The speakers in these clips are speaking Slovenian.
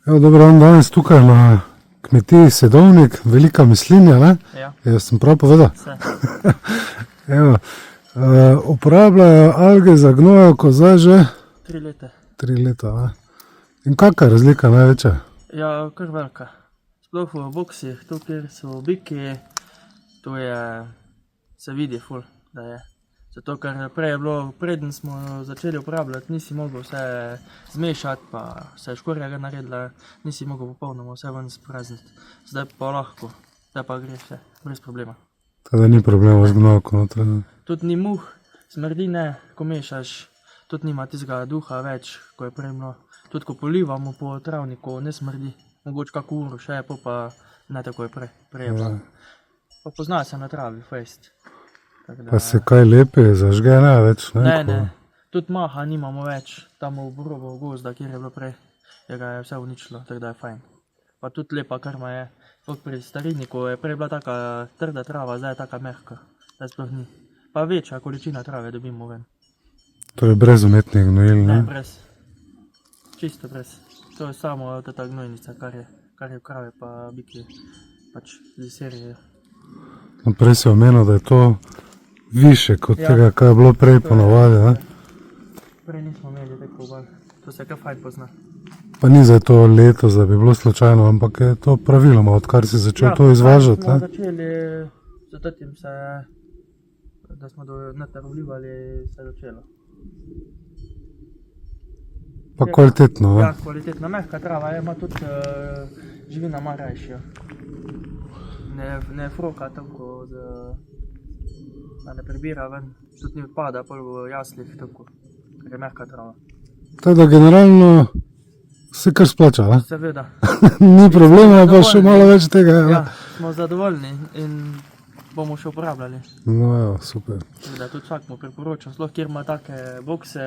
Evo, dobro, danes tukaj na kmetiji Sedovnik, velika mislinja, ne? Ja. Jaz sem prav povedal. Vse. Evo, uporabljajo alge za gnojevko zdaj že 3 leta. 3 leta, ne? In kakva je razlika največja? Ja, kar velika. Sploh v boksih, tu kjer so biki, tu je, se vidi ful, da je. Zato, ker prej je bilo, preden smo začeli uporabljati, nisi mogel vse zmešati, pa vse škorjega naredila, nisi mogel popolnoma vse ven sprazniti. Zdaj pa lahko, zdaj pa gre vse, brez problema. Teda ni problema z gnojevko noter, ne? Tudi ni muh, smrdi ne, ko mešaš, tudi nima tistega duha več, ko je prej bilo. Tudi ko polivamo po travniku, ne smrdi, mogoče kako uro še, pa ne tako je prej je bilo. Pa pozna se na travi, fejst. Pa se kaj lepe zažge, ne več, ne? Ne, tudi maha nimamo več, tam v robu gozda, kjer je bilo prej, je ga je vse uničilo, tako da je fajn. Pa tudi lepa krma je, kot pri starini, ko je prej bila taka trda trava, zdaj je taka mehka, zdaj sploh ni. Pa večja količina trave dobimo ven. To je brez umetnih gnojil, ne? Ne, brez. Čisto brez. To je samo ta gnojnica, kar je v krave pa biki, pač iz serije. No, prej si omenil, da je to više kot tega, kar je bilo prej ponavadi, ne? Prej nismo imeli tako obal, to se kar fajn pozna. Pa ni zdaj to letos, da bi bilo slučajno, ampak je to praviloma, odkar si začel to izvažati, smo ne? začeli, zato tim se, da smo noter vlivali, se je začelo. Pa kvalitetno, ne? Ja, kvalitetna, mehka trava je, ima tudi živina malo rajšijo. Ne froka tako, da ne prebira ven, tudi ni odpada pol v jaslih tako, ker je mehka trava. Teda generalno se kar splača, ne? Seveda. Ni problema, je pa še malo več tega, Ja, smo zadovoljni in bomo še uporabljali. No, evo, super. Da tudi vsak mu priporočam, sploh kjer ima take bokse,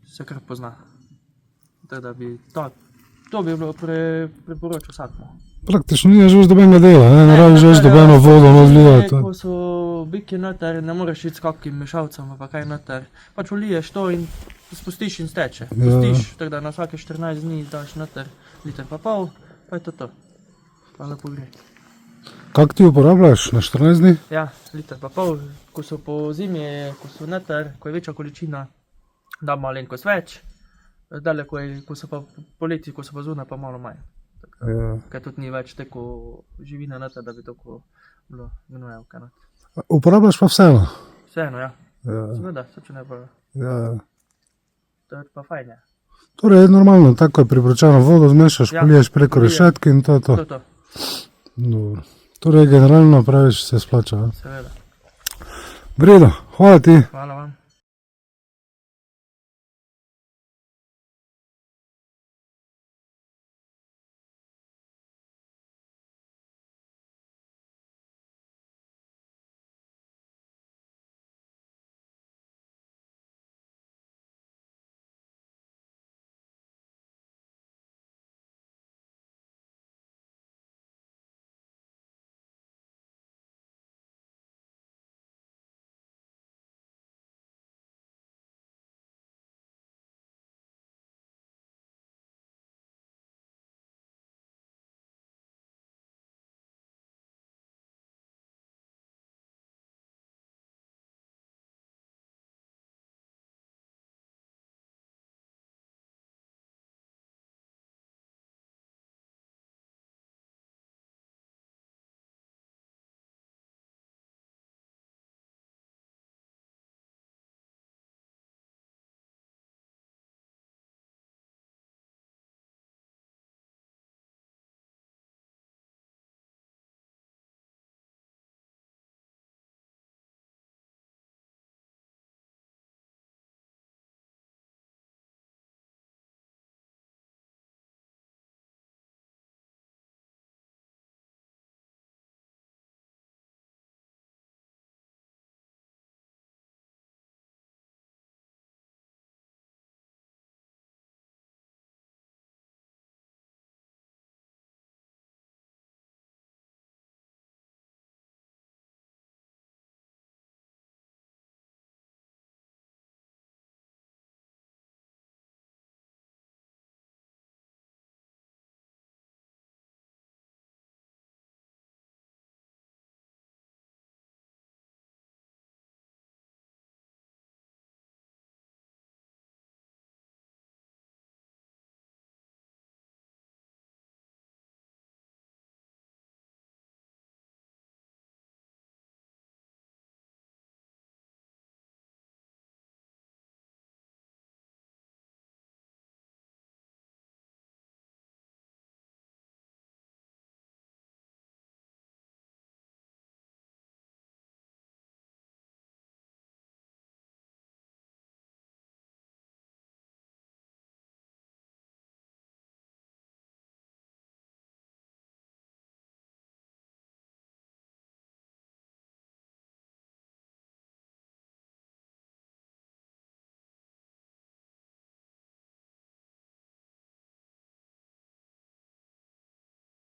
se kar pozna. Tako da bi to bi bilo priporočal vsakmu. Praktično ni več dobenega dela, ne rabiš več dobeno vodo odlivati. Ko so biki noter, ne moreš iti s kakim mešalcem, pa kaj noter. Pač uliješ to in spustiš in steče. Pustiš, tako da na vsake 14 dni daš noter liter pa pol, pa je to. Pa lepo gre. Kako ti uporabljaš na 14 dni? Ja, liter pa pol, ko so po zimi, ko so noter, ko je večja količina, dam malenkost več, dalje, ko so pa poleti, ko so pa zunaj, pa malo manj. Ja. Ker tudi ni več tako živina noter, da bi tako bilo gnojevka. Uporabljaš pa vseeno? Vseeno, ja. Ja. Seveda, če ne pa, Ja. to je pa fajn, ja. Torej je normalno, tako je priporočeno, vodo zmešaš, Ja, poliješ preko poliješ. rešetke in to je to. To je to, Dobro. Torej generalno praviš, se splača, ne? seveda. V redu, hvala ti. Hvala vam.